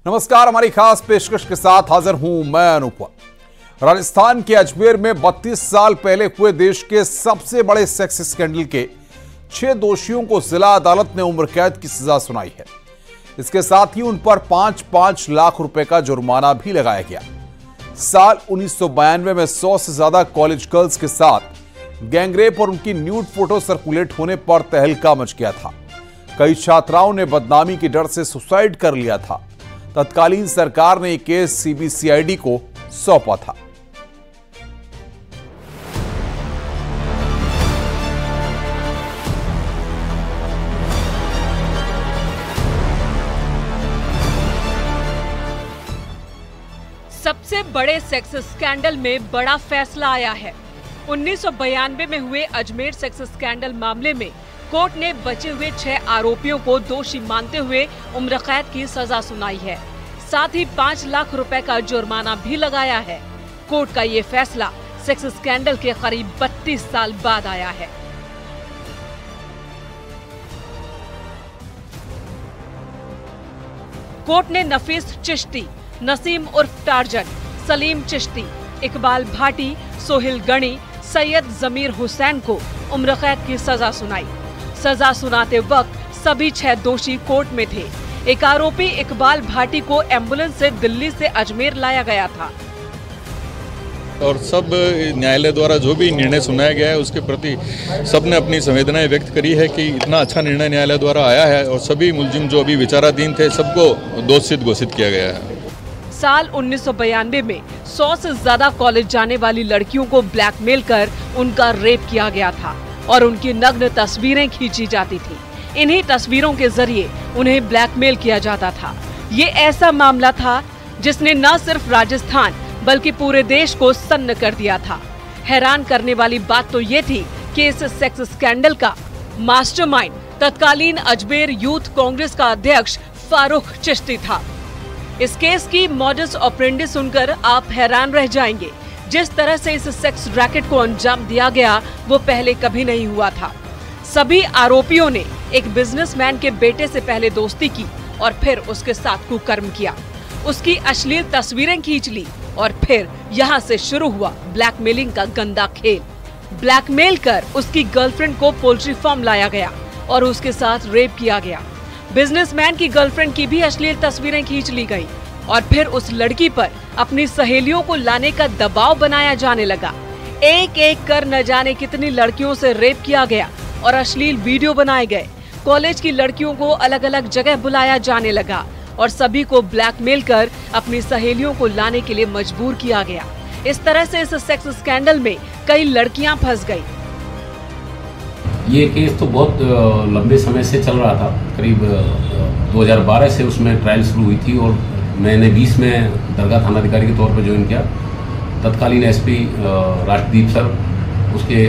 नमस्कार, हमारी खास पेशकश के साथ हाजिर हूं मैं अनुपम। राजस्थान के अजमेर में 32 साल पहले हुए देश के सबसे बड़े सेक्स स्कैंडल के 6 दोषियों को जिला अदालत ने उम्र कैद की सजा सुनाई है। इसके साथ ही उन पर 5-5 लाख रुपए का जुर्माना भी लगाया गया। साल 1992 में 100 से ज्यादा कॉलेज गर्ल्स के साथ गैंगरेप और उनकी न्यूड फोटो सर्कुलेट होने पर तहलका मच गया था। कई छात्राओं ने बदनामी के डर से सुसाइड कर लिया था। तत्कालीन सरकार ने यह केस सीबीसीआईडी को सौंपा था। सबसे बड़े सेक्स स्कैंडल में बड़ा फैसला आया है। 1992 में हुए अजमेर सेक्स स्कैंडल मामले में कोर्ट ने बचे हुए 6 आरोपियों को दोषी मानते हुए उम्र कैद की सजा सुनाई है। साथ ही 5 लाख रुपए का जुर्माना भी लगाया है। कोर्ट का ये फैसला सेक्स स्कैंडल के करीब 32 साल बाद आया है। कोर्ट ने नफीस चिश्ती, नसीम उर्फ टार्जन, सलीम चिश्ती, इकबाल भाटी, सोहिल गणी, सैयद जमीर हुसैन को उम्र कैद की सजा सुनाई। सजा सुनाते वक्त सभी 6 दोषी कोर्ट में थे। एक आरोपी इकबाल भाटी को एम्बुलेंस से दिल्ली से अजमेर लाया गया था। और सब न्यायालय द्वारा जो भी निर्णय सुनाया गया है उसके प्रति सबने अपनी संवेदनाएं व्यक्त करी है कि इतना अच्छा निर्णय न्यायालय द्वारा आया है और सभी मुलजिम जो अभी विचाराधीन थे सबको दोषी घोषित किया गया है। साल 1992 में 100 से ज्यादा कॉलेज जाने वाली लड़कियों को ब्लैकमेल कर उनका रेप किया गया था और उनकी नग्न तस्वीरें खींची जाती थी। इन्हीं तस्वीरों के जरिए उन्हें ब्लैकमेल किया जाता था। ये ऐसा मामला था जिसने न सिर्फ राजस्थान बल्कि पूरे देश को सन्न कर दिया था। हैरान करने वाली बात तो ये थी कि इस सेक्स स्कैंडल का मास्टरमाइंड तत्कालीन अजमेर यूथ कांग्रेस का अध्यक्ष फारूक चिश्ती था। इस केस की मॉडस ऑपरेंडी सुनकर आप हैरान रह जाएंगे। जिस तरह से इस सेक्स रैकेट को अंजाम दिया गया वो पहले कभी नहीं हुआ था। सभी आरोपियों ने एक बिजनेसमैन के बेटे से पहले दोस्ती की और फिर उसके साथ कुकर्म किया, उसकी अश्लील तस्वीरें खींच ली और फिर यहाँ से शुरू हुआ ब्लैकमेलिंग का गंदा खेल। ब्लैकमेल कर उसकी गर्लफ्रेंड को पोल्ट्री फार्म लाया गया और उसके साथ रेप किया गया। बिजनेसमैन की गर्लफ्रेंड की भी अश्लील तस्वीरें खींच ली गई और फिर उस लड़की पर अपनी सहेलियों को लाने का दबाव बनाया जाने लगा। एक एक कर न जाने कितनी लड़कियों से रेप किया गया और अश्लील वीडियो बनाए गए। कॉलेज की लड़कियों को अलग अलग जगह बुलाया जाने लगा और सभी को ब्लैकमेल कर अपनी सहेलियों को लाने के लिए मजबूर किया गया। इस तरह से इस सेक्स स्कैंडल में कई लड़कियां फंस गई। ये केस तो बहुत लंबे समय से चल रहा था। करीब 2012 से उसमें ट्रायल शुरू हुई थी और मैंने 20 में दरगाह थानाधिकारी के तौर पर ज्वाइन किया। तत्कालीन एसपी राजदीप सर, उसके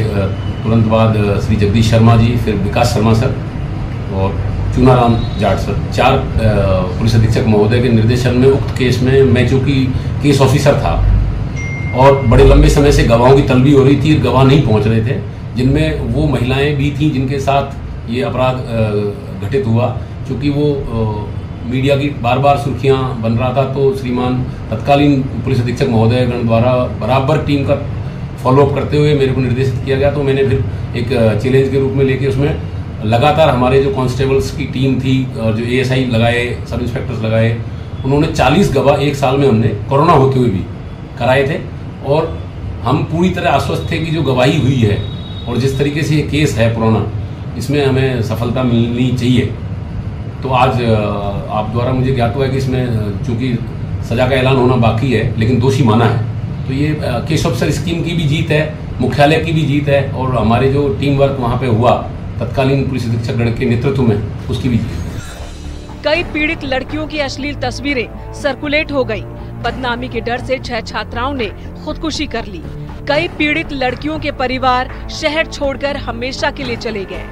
तुरंत बाद श्री जगदीश शर्मा जी, फिर विकास शर्मा सर और चूनाराम जाट सर, 4 पुलिस अधीक्षक महोदय के निर्देशन में उक्त केस में मैं जो कि केस ऑफिसर था और बड़े लंबे समय से गवाहों की तलबी हो रही थी, गवाह नहीं पहुंच रहे थे, जिनमें वो महिलाएं भी थीं जिनके साथ ये अपराध घटित हुआ। चूँकि वो मीडिया की बार बार सुर्खियां बन रहा था तो श्रीमान तत्कालीन पुलिस अधीक्षक महोदयगण द्वारा बराबर टीम का फॉलोअप करते हुए मेरे को निर्देशित किया गया। तो मैंने फिर एक चैलेंज के रूप में लेके उसमें लगातार हमारे जो कांस्टेबल्स की टीम थी और जो एएसआई लगाए, सब इंस्पेक्टर्स लगाए, उन्होंने 40 गवाह एक साल में हमने कोरोना होते हुए भी कराए थे और हम पूरी तरह आश्वस्त थे कि जो गवाही हुई है और जिस तरीके से ये केस है पुराना, इसमें हमें सफलता मिलनी चाहिए। तो आज आप द्वारा मुझे ज्ञात हुआ है कि इसमें चूंकि सजा का ऐलान होना बाकी है लेकिन दोषी माना है, तो ये केस ऑफिसर स्कीम की भी जीत है, मुख्यालय की भी जीत है और हमारे जो टीम वर्क वहाँ पे हुआ तत्कालीन पुलिस अधीक्षक गण के नेतृत्व में, उसकी भी जीत है। कई पीड़ित लड़कियों की अश्लील तस्वीरें सर्कुलेट हो गई। बदनामी के डर से 6 छात्राओं ने खुदकुशी कर ली। कई पीड़ित लड़कियों के परिवार शहर छोड़कर हमेशा के लिए चले गए।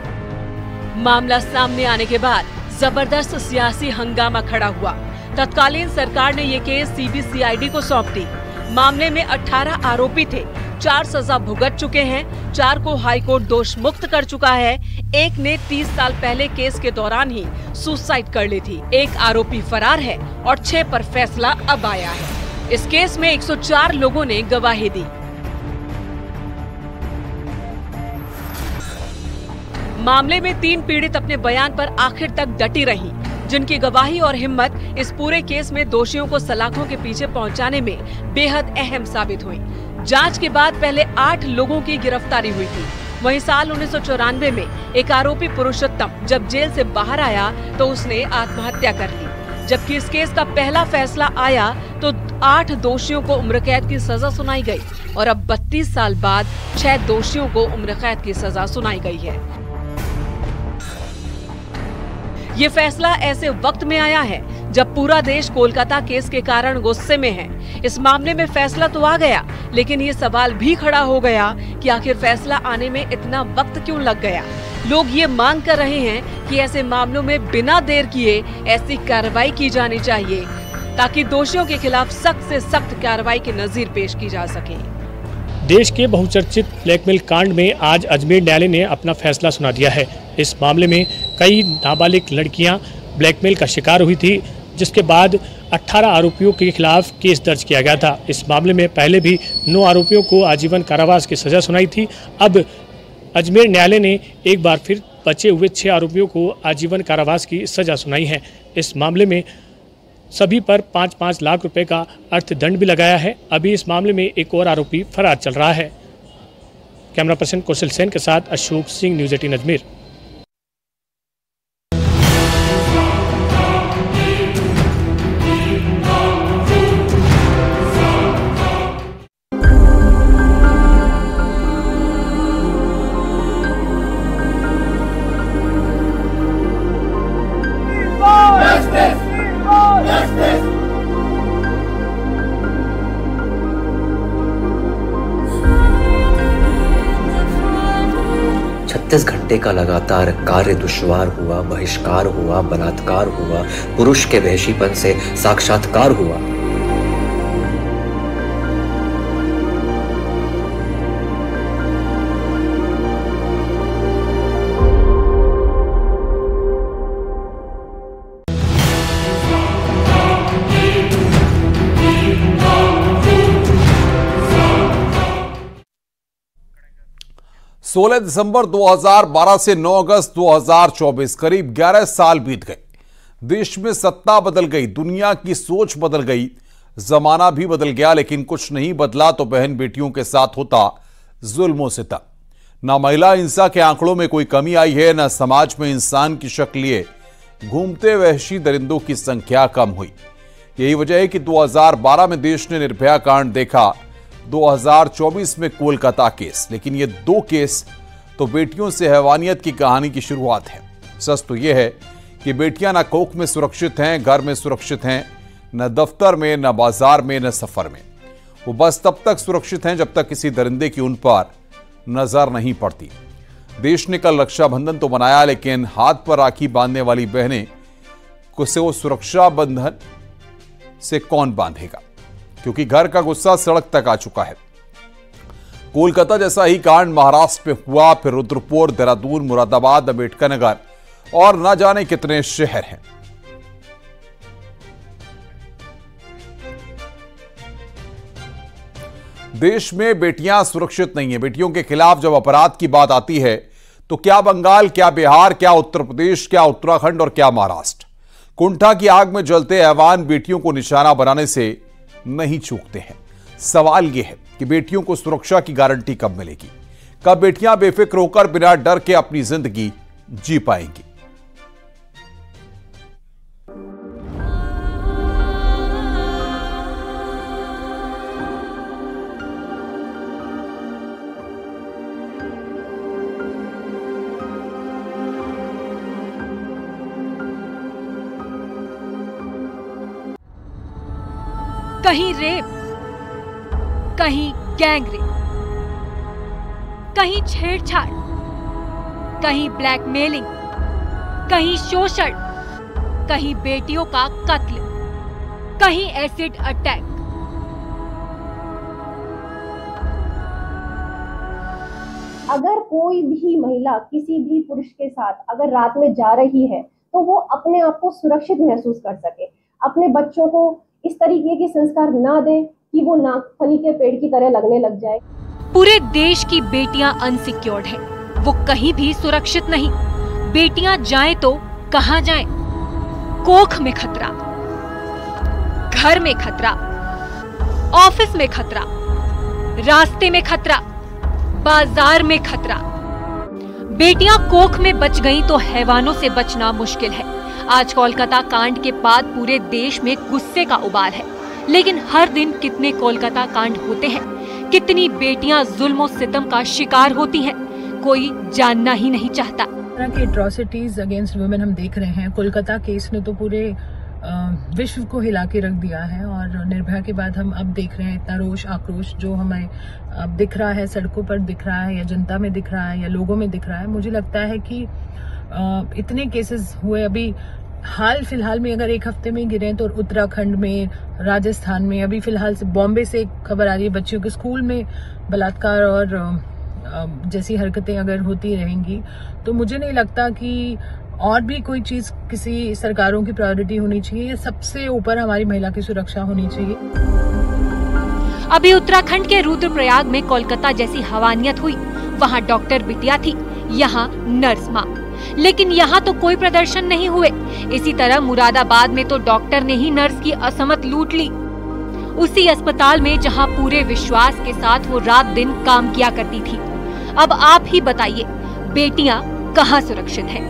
मामला सामने आने के बाद जबरदस्त सियासी हंगामा खड़ा हुआ। तत्कालीन सरकार ने ये केस सीबीसीआईडी को सौंप दी। मामले में 18 आरोपी थे 4 सजा भुगत चुके हैं, 4 को हाईकोर्ट दोष मुक्त कर चुका है। एक ने 30 साल पहले केस के दौरान ही सुसाइड कर ली थी। एक आरोपी फरार है और 6 पर फैसला अब आया है। इस केस में 104 लोगों ने गवाही दी। मामले में 3 पीड़ित अपने बयान पर आखिर तक डटी रहीं, जिनकी गवाही और हिम्मत इस पूरे केस में दोषियों को सलाखों के पीछे पहुंचाने में बेहद अहम साबित हुई। जांच के बाद पहले 8 लोगों की गिरफ्तारी हुई थी। वहीं साल 1994 में एक आरोपी पुरुषोत्तम जब जेल से बाहर आया तो उसने आत्महत्या कर ली। जबकि इस केस का पहला फैसला आया तो 8 दोषियों को उम्र कैद की सजा सुनाई गई और अब 32 साल बाद 6 दोषियों को उम्र कैद की सजा सुनाई गई है। ये फैसला ऐसे वक्त में आया है जब पूरा देश कोलकाता केस के कारण गुस्से में है। इस मामले में फैसला तो आ गया, लेकिन ये सवाल भी खड़ा हो गया कि आखिर फैसला आने में इतना वक्त क्यों लग गया। लोग ये मांग कर रहे हैं कि ऐसे मामलों में बिना देर किए ऐसी कार्रवाई की जानी चाहिए ताकि दोषियों के खिलाफ सख्त से सख्त कार्रवाई की नजीर पेश की जा सके। देश के बहुचर्चित ब्लैकमेल कांड में आज अजमेर न्यायालय ने अपना फैसला सुना दिया है। इस मामले में कई नाबालिग लड़कियां ब्लैकमेल का शिकार हुई थी, जिसके बाद 18 आरोपियों के खिलाफ केस दर्ज किया गया था। इस मामले में पहले भी 9 आरोपियों को आजीवन कारावास की सजा सुनाई थी। अब अजमेर न्यायालय ने एक बार फिर बचे हुए 6 आरोपियों को आजीवन कारावास की सजा सुनाई है। इस मामले में सभी पर 5-5 लाख रुपए का अर्थदंड भी लगाया है। अभी इस मामले में एक और आरोपी फरार चल रहा है। कैमरा पर्सन कौशल सेन के साथ अशोक सिंह, न्यूज़ 18 अजमेर। घंटे का लगातार कार्य दुश्वार हुआ, बहिष्कार हुआ, बलात्कार हुआ, पुरुष के वहशीपन से साक्षात्कार हुआ। सोलह दिसंबर 2012 से 9 अगस्त 2024 करीब 11 साल बीत गए। देश में सत्ता बदल गई, दुनिया की सोच बदल गई, जमाना भी बदल गया, लेकिन कुछ नहीं बदला तो बहन बेटियों के साथ होता जुल्म सितम। ना महिला हिंसा के आंकड़ों में कोई कमी आई है, ना समाज में इंसान की शक्ल लिए घूमते वहशी दरिंदों की संख्या कम हुई। यही वजह है कि 2012 में देश ने निर्भया कांड देखा, 2024 में कोलकाता केस, लेकिन ये 2 केस तो बेटियों से हैवानियत की कहानी की शुरुआत है। सच तो यह है कि बेटियां न कोख में सुरक्षित हैं, घर में सुरक्षित हैं, न दफ्तर में, न बाजार में, न सफर में। वो बस तब तक सुरक्षित हैं जब तक किसी दरिंदे की उन पर नजर नहीं पड़ती। देश ने कल रक्षाबंधन तो मनाया, लेकिन हाथ पर राखी बांधने वाली बहनें को वो सुरक्षा बंधन से कौन बांधेगा, क्योंकि घर का गुस्सा सड़क तक आ चुका है। कोलकाता जैसा ही कांड महाराष्ट्र में हुआ, फिर रुद्रपुर, देहरादून, मुरादाबाद, अंबेडकर नगर और न जाने कितने शहर हैं। देश में बेटियां सुरक्षित नहीं है। बेटियों के खिलाफ जब अपराध की बात आती है तो क्या बंगाल, क्या बिहार, क्या उत्तर प्रदेश, क्या उत्तराखंड और क्या महाराष्ट्र, कुंठा की आग में जलते हैवान बेटियों को निशाना बनाने से नहीं चूकते हैं। सवाल यह है कि बेटियों को सुरक्षा की गारंटी कब मिलेगी, कब बेटियां बेफिक्र होकर बिना डर के अपनी जिंदगी जी पाएंगी। कहीं रेप, कहीं गैंगरेप, कहीं छेड़छाड़, कहीं ब्लैकमेलिंग, कहीं शोषण, कहीं बेटियों का कत्ल, कहीं एसिड अटैक। अगर कोई भी महिला किसी भी पुरुष के साथ अगर रात में जा रही है तो वो अपने आप को सुरक्षित महसूस कर सके, अपने बच्चों को इस तरीके के संस्कार ना दे कि वो नागफनी के पेड़ की तरह लगने लग जाए। पूरे देश की बेटियां अनसिक्योर्ड हैं, वो कहीं भी सुरक्षित नहीं। बेटियां जाएं तो कहां जाएं? कोख में खतरा, घर में खतरा, ऑफिस में खतरा, रास्ते में खतरा, बाजार में खतरा। बेटियां कोख में बच गईं तो हैवानों से बचना मुश्किल है। आज कोलकाता कांड के बाद पूरे देश में गुस्से का उबाल है, लेकिन हर दिन कितने कोलकाता कांड होते हैं, कितनी बेटियां जुल्म और सितम का शिकार होती हैं, कोई जानना ही नहीं चाहता। तरह की एट्रोसिटीज अगेंस्ट वुमेन हम देख रहे हैं। कोलकाता केस ने तो पूरे विश्व को हिला के रख दिया है, और निर्भया के बाद हम अब देख रहे हैं इतना रोष आक्रोश जो हमें अब दिख रहा है, सड़कों पर दिख रहा है, या जनता में दिख रहा है, या लोगों में दिख रहा है। मुझे लगता है कि इतने केसेस हुए अभी हाल फिलहाल में, अगर एक हफ्ते में गिरे तो उत्तराखंड में, राजस्थान में, अभी फिलहाल से बॉम्बे से एक खबर आ रही है बच्चियों के स्कूल में बलात्कार और जैसी हरकतें अगर होती रहेंगी तो मुझे नहीं लगता कि और भी कोई चीज किसी सरकारों की प्रायोरिटी होनी चाहिए। सबसे ऊपर हमारी महिला की सुरक्षा होनी चाहिए। अभी उत्तराखंड के रुद्रप्रयाग में कोलकाता जैसी हवानियत हुई। वहाँ डॉक्टर बिटिया थी, यहाँ नर्स माँ, लेकिन यहाँ तो कोई प्रदर्शन नहीं हुए। इसी तरह मुरादाबाद में तो डॉक्टर ने ही नर्स की असमत लूट ली, उसी अस्पताल में जहाँ पूरे विश्वास के साथ वो रात दिन काम किया करती थी। अब आप ही बताइए, बेटियां कहाँ सुरक्षित हैं?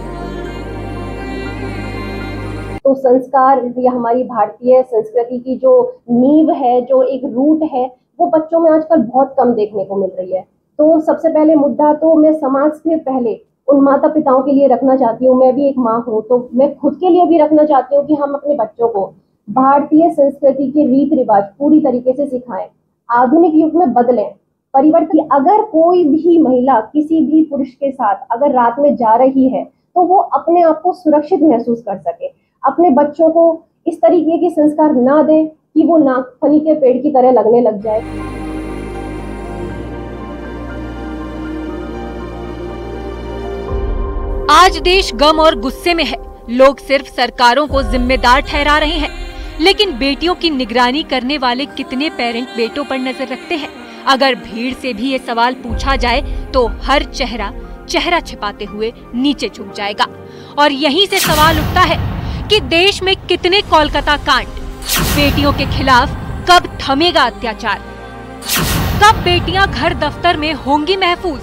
तो संस्कार या हमारी भारतीय संस्कृति की जो नींव है, जो एक रूट है, वो बच्चों में आजकल बहुत कम देखने को मिल रही है। तो सबसे पहले मुद्दा तो मैं समाज से पहले उन माता पिताओं के लिए रखना चाहती हूँ। मैं भी एक माँ हूँ, तो मैं खुद के लिए भी रखना चाहती हूँ कि हम अपने बच्चों को भारतीय संस्कृति के रीत रिवाज पूरी तरीके से सिखाएं, आधुनिक युग में बदलें, परिवर्तन। अगर कोई भी महिला किसी भी पुरुष के साथ अगर रात में जा रही है तो वो अपने आप को सुरक्षित महसूस कर सके, अपने बच्चों को इस तरीके के संस्कार ना दे कि वो नागफनी के पेड़ की तरह लगने लग जाए। आज देश गम और गुस्से में है। लोग सिर्फ सरकारों को जिम्मेदार ठहरा रहे हैं, लेकिन बेटियों की निगरानी करने वाले कितने पेरेंट बेटों पर नजर रखते हैं? अगर भीड़ से भी ये सवाल पूछा जाए तो हर चेहरा छिपाते हुए नीचे झुक जाएगा। और यहीं से सवाल उठता है कि देश में कितने कोलकाता कांड, बेटियों के खिलाफ कब थमेगा अत्याचार, कब बेटियां घर दफ्तर में होंगी महफूज,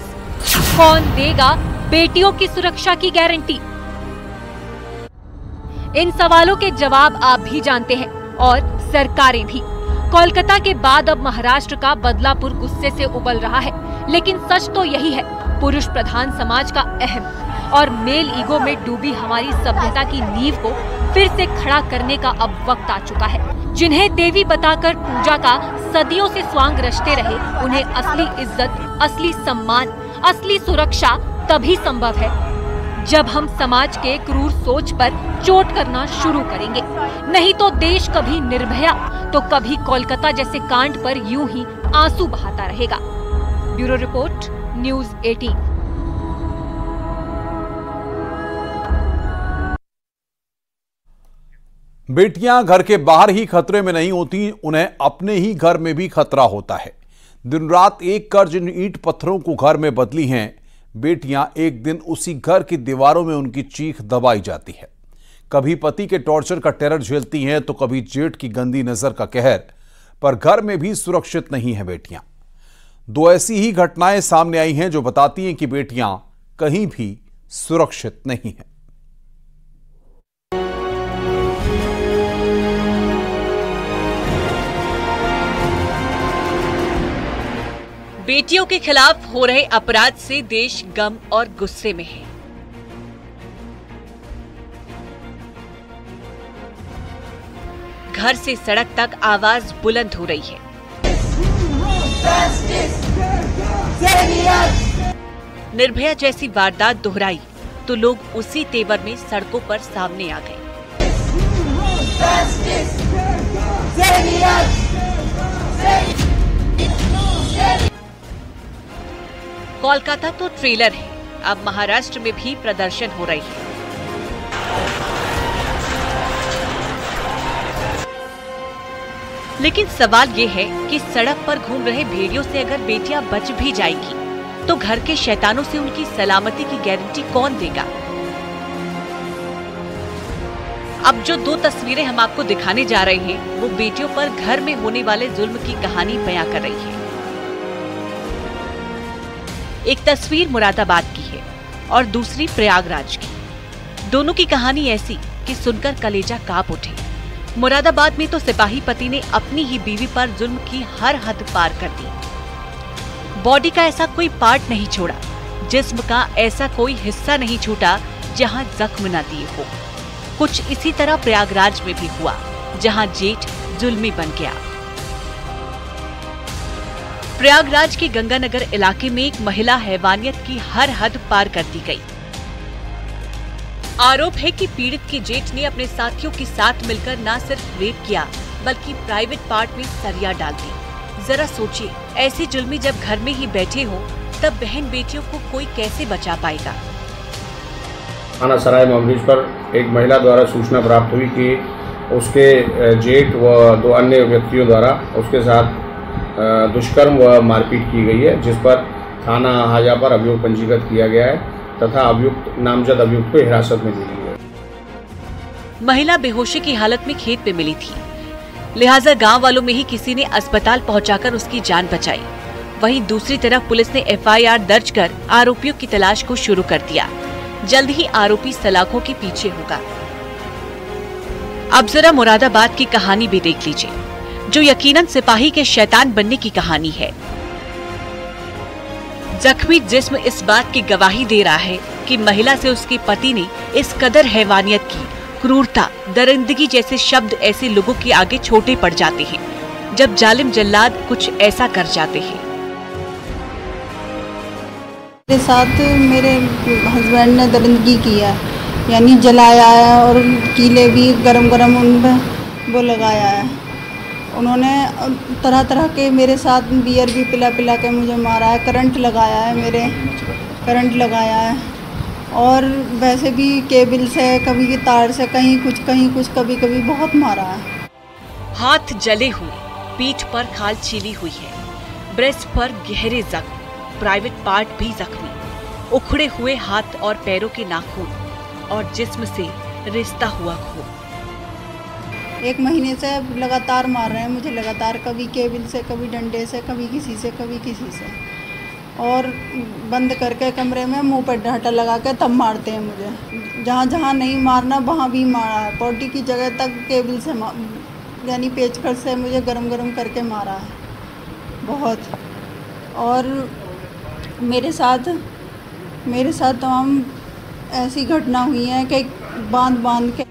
कौन देगा बेटियों की सुरक्षा की गारंटी? इन सवालों के जवाब आप भी जानते हैं और सरकारें भी। कोलकाता के बाद अब महाराष्ट्र का बदलापुर गुस्से से उबल रहा है, लेकिन सच तो यही है, पुरुष प्रधान समाज का अहम और मेल ईगो में डूबी हमारी सभ्यता की नींव को फिर से खड़ा करने का अब वक्त आ चुका है। जिन्हें देवी बताकर पूजा का सदियों से स्वांग रचते रहे, उन्हें असली इज्जत, असली सम्मान, असली सुरक्षा तभी संभव है जब हम समाज के क्रूर सोच पर चोट करना शुरू करेंगे। नहीं तो देश कभी निर्भया तो कभी कोलकाता जैसे कांड पर यूं ही आंसू बहाता रहेगा। Bureau report, news 18। बेटियां घर के बाहर ही खतरे में नहीं होती, उन्हें अपने ही घर में भी खतरा होता है। दिन रात एक कर जिन ईंट पत्थरों को घर में बदली हैं, बेटियां एक दिन उसी घर की दीवारों में उनकी चीख दबाई जाती है। कभी पति के टॉर्चर का टेरर झेलती हैं तो कभी जेठ की गंदी नजर का कहर, पर घर में भी सुरक्षित नहीं है बेटियां। दो ऐसी ही घटनाएं सामने आई हैं जो बताती हैं कि बेटियां कहीं भी सुरक्षित नहीं हैं। बेटियों के खिलाफ हो रहे अपराध से देश गम और गुस्से में है। घर से सड़क तक आवाज बुलंद हो रही है। निर्भया जैसी वारदात दोहराई तो लोग उसी तेवर में सड़कों पर सामने आ गए। कोलकाता तो ट्रेलर है, अब महाराष्ट्र में भी प्रदर्शन हो रही है। लेकिन सवाल ये है कि सड़क पर घूम रहे भेड़ियों से अगर बेटियां बच भी जाएंगी तो घर के शैतानों से उनकी सलामती की गारंटी कौन देगा? अब जो 2 तस्वीरें हम आपको दिखाने जा रहे हैं वो बेटियों पर घर में होने वाले जुल्म की कहानी बयां कर रही है। एक तस्वीर मुरादाबाद की है और दूसरी प्रयागराज की। दोनों की कहानी ऐसी कि सुनकर कलेजा कांप उठे। मुरादाबाद में तो सिपाही पति ने अपनी ही बीवी पर जुल्म की हर हद पार कर दी। बॉडी का ऐसा कोई पार्ट नहीं छोड़ा, जिस्म का ऐसा कोई हिस्सा नहीं छूटा जहां जख्म न दिए हो। कुछ इसी तरह प्रयागराज में भी हुआ, जहां जेठ जुल्मी बन गया। प्रयागराज के गंगानगर इलाके में एक महिला हैवानियत की हर हद पार कर दी गई। आरोप है कि पीड़ित के जेठ ने अपने साथियों के साथ मिलकर न सिर्फ रेप किया बल्कि प्राइवेट पार्ट में सरिया डाल दी। जरा सोचिए, ऐसे जुल्मी जब घर में ही बैठे हो तब बहन बेटियों को कोई कैसे बचा पाएगा? थाना सराय मामूज पर एक महिला द्वारा सूचना प्राप्त हुई कि उसके जेठ व 2 अन्य व्यक्तियों द्वारा उसके साथ दुष्कर्म व मारपीट की गई है, जिस पर थाना हाजा पर अभियोग पंजीकृत किया गया है तथा अभियुक्त नामजद अभियुक्त को हिरासत में ली गई है। महिला बेहोशी की हालत में खेत पे मिली थी, लिहाजा गांव वालों में ही किसी ने अस्पताल पहुंचाकर उसकी जान बचाई। वहीं दूसरी तरफ पुलिस ने FIR दर्ज कर आरोपियों की तलाश को शुरू कर दिया। जल्द ही आरोपी सलाखों के पीछे होगा। अब जरा मुरादाबाद की कहानी भी देख लीजिए, जो यकीनन सिपाही के शैतान बनने की कहानी है। जख्मी जिस्म इस बात की गवाही दे रहा है कि महिला से उसके पति ने इस कदर हैवानियत की। क्रूरता, दरिंदगी जैसे शब्द ऐसे लोगों के आगे छोटे पड़ जाते हैं जब जालिम जल्लाद कुछ ऐसा कर जाते हैं। मेरे साथ मेरे हस्बैंड ने दरिंदगी किया, यानी जलाया है और कीले भी गरम गरम उन पर वो लगाया है। उन्होंने तरह तरह के मेरे साथ बियर भी पिला पिला के मुझे मारा है, करंट लगाया है और वैसे भी केबल से, कभी की तार से, कहीं कुछ कभी कभी बहुत मारा है। हाथ जले हुए, पीठ पर खाल छीली हुई है, ब्रेस्ट पर गहरे जख्म, प्राइवेट पार्ट भी जख्मी, उखड़े हुए हाथ और पैरों के नाखून और जिस्म से रिश्ता हुआ खून। 1 महीने से लगातार मार रहे हैं मुझे, लगातार, कभी केबल से, कभी डंडे से, कभी किसी से, और बंद करके कमरे में मुंह पर ढाटा लगा के तब मारते हैं मुझे। जहाँ जहाँ नहीं मारना वहाँ भी मारा है। पॉटी की जगह तक केबल से यानी पेचकस से मुझे गरम गरम करके मारा है बहुत। और मेरे साथ तमाम ऐसी घटना हुई है कि बांध के।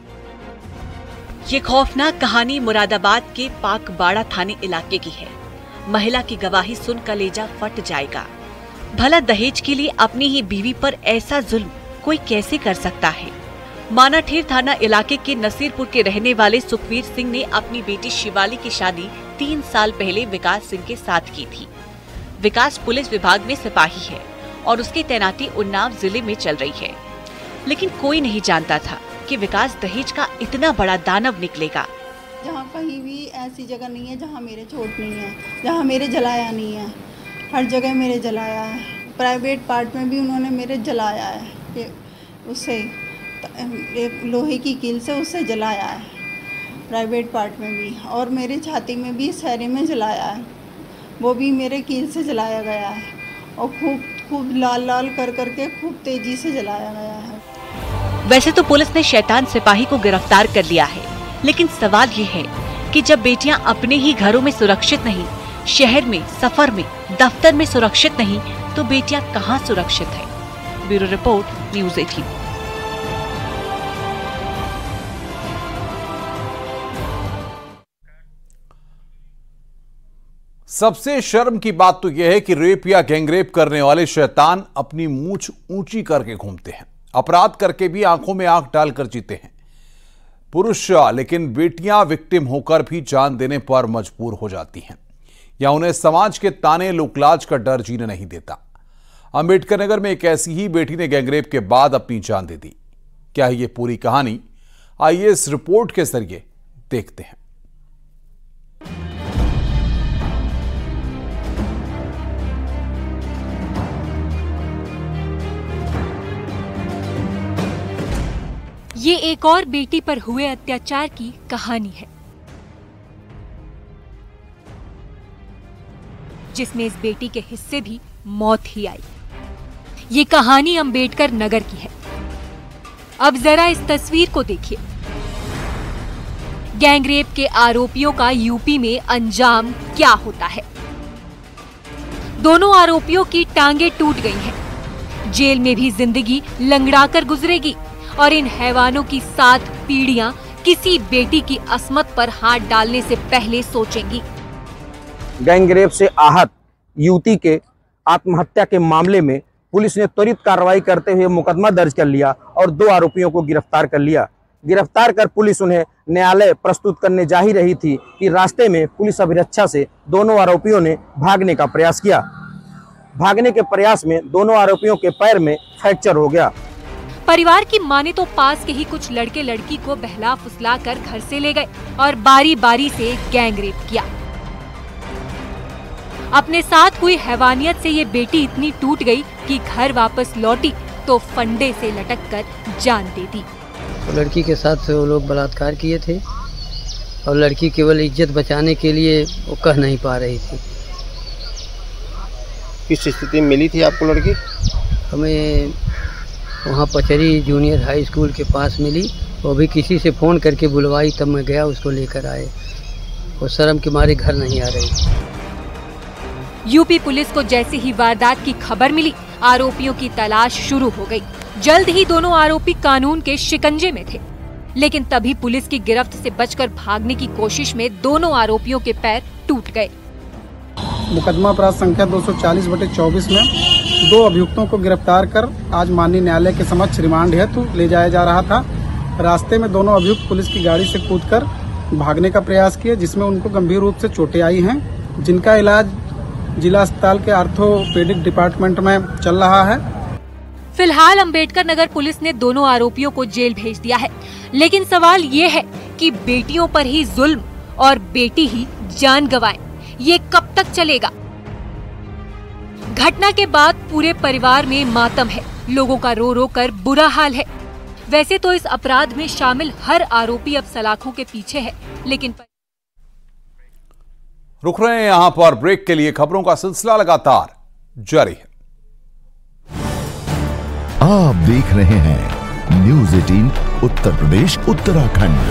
ये खौफनाक कहानी मुरादाबाद के पाकबाड़ा थाने इलाके की है। महिला की गवाही सुन कलेजा फट जाएगा। भला दहेज के लिए अपनी ही बीवी पर ऐसा जुल्म कोई कैसे कर सकता है? मानाठेर थाना इलाके के नसीरपुर के रहने वाले सुखवीर सिंह ने अपनी बेटी शिवाली की शादी 3 साल पहले विकास सिंह के साथ की थी। विकास पुलिस विभाग में सिपाही है और उसकी तैनाती उन्नाव जिले में चल रही है, लेकिन कोई नहीं जानता था कि विकास दहेज का इतना बड़ा दानव निकलेगा। जहाँ कहीं भी ऐसी जगह नहीं है जहाँ मेरे चोट नहीं है, जहाँ मेरे जलाया नहीं है। हर जगह मेरे जलाया है। प्राइवेट पार्ट में भी उन्होंने मेरे जलाया है, कि उससे एक लोहे की कील से उससे जलाया है प्राइवेट पार्ट में भी, और मेरे छाती में भी सहरे में जलाया है, वो भी मेरे कील से जलाया गया है, और खूब लाल लाल कर करके खूब तेजी से जलाया गया है। वैसे तो पुलिस ने शैतान सिपाही को गिरफ्तार कर लिया है, लेकिन सवाल ये है कि जब बेटियां अपने ही घरों में सुरक्षित नहीं, शहर में, सफर में, दफ्तर में सुरक्षित नहीं, तो बेटियां कहां सुरक्षित है? Bureau report, news 18। सबसे शर्म की बात तो यह है कि रेप या गैंगरेप करने वाले शैतान अपनी मूंछ ऊंची करके घूमते हैं। अपराध करके भी आंखों में आंख डालकर जीते हैं पुरुष, लेकिन बेटियां विक्टिम होकर भी जान देने पर मजबूर हो जाती हैं, या उन्हें समाज के ताने लोकलाज का डर जीने नहीं देता। अंबेडकर नगर में एक ऐसी ही बेटी ने गैंगरेप के बाद अपनी जान दे दी। क्या है ये पूरी कहानी, आइए इस रिपोर्ट के जरिए देखते हैं। ये एक और बेटी पर हुए अत्याचार की कहानी है, जिसमें इस बेटी के हिस्से भी मौत ही आई। ये कहानी अंबेडकर नगर की है। अब जरा इस तस्वीर को देखिए। गैंगरेप के आरोपियों का यूपी में अंजाम क्या होता है। दोनों आरोपियों की टांगे टूट गई हैं। जेल में भी जिंदगी लंगड़ाकर गुजरेगी और इन हैवानों की 7 पीढ़ियां किसी बेटी की अस्मत पर हाथ डालने से पहले सोचेंगी। गैंगरेप से आहत युवती के आत्महत्या के मामले में पुलिस ने त्वरित कार्रवाई करते हुए मुकदमा दर्ज कर लिया और 2 आरोपियों को गिरफ्तार कर लिया। गिरफ्तार कर पुलिस उन्हें न्यायालय प्रस्तुत करने जा ही रही थी कि रास्ते में पुलिस अभिरक्षा से दोनों आरोपियों ने भागने का प्रयास किया। भागने के प्रयास में दोनों आरोपियों के पैर में फ्रैक्चर हो गया। परिवार की माने तो पास के ही कुछ लड़के लड़की को बहला फुसला कर घर से ले गए और बारी बारी से गैंगरेप किया। अपने साथ हुई हैवानियत से ये बेटी इतनी टूट गई कि घर वापस लौटी तो फंडे से लटक कर जान दे दी। तो लड़की के साथ वो लोग बलात्कार किए थे और लड़की केवल इज्जत बचाने के लिए वो कह नहीं पा रही थी। किस स्थिति में मिली थी आपको लड़की? हमें वहाँ पचरी जूनियर हाई स्कूल के पास मिली। वो भी किसी से फ़ोन करके बुलवाई, तब मैं गया उसको लेकर आए। वो शर्म के मारे घर नहीं आ रही। यूपी पुलिस को जैसे ही वारदात की खबर मिली, आरोपियों की तलाश शुरू हो गई। जल्द ही दोनों आरोपी कानून के शिकंजे में थे, लेकिन तभी पुलिस की गिरफ्त से बचकर भागने की कोशिश में दोनों आरोपियों के पैर टूट गए। मुकदमा अपराध संख्या 240/24 में 2 अभियुक्तों को गिरफ्तार कर आज माननीय न्यायालय के समक्ष रिमांड हेतु ले जाया जा रहा था। रास्ते में दोनों अभियुक्त पुलिस की गाड़ी से कूदकर भागने का प्रयास किए, जिसमें उनको गंभीर रूप से चोटें आई हैं, जिनका इलाज जिला अस्पताल के ऑर्थोपेडिक डिपार्टमेंट में चल रहा है। फिलहाल अंबेडकर नगर पुलिस ने दोनों आरोपियों को जेल भेज दिया है, लेकिन सवाल ये है कि बेटियों पर ही जुल्म और बेटी ही जान गंवाए, ये कब तक चलेगा? घटना के बाद पूरे परिवार में मातम है। लोगों का रो रो कर बुरा हाल है। वैसे तो इस अपराध में शामिल हर आरोपी अब सलाखों के पीछे है, लेकिन रुक रहे हैं यहां पर ब्रेक के लिए। खबरों का सिलसिला लगातार जारी है। आप देख रहे हैं न्यूज़ 18 उत्तर प्रदेश उत्तराखंड।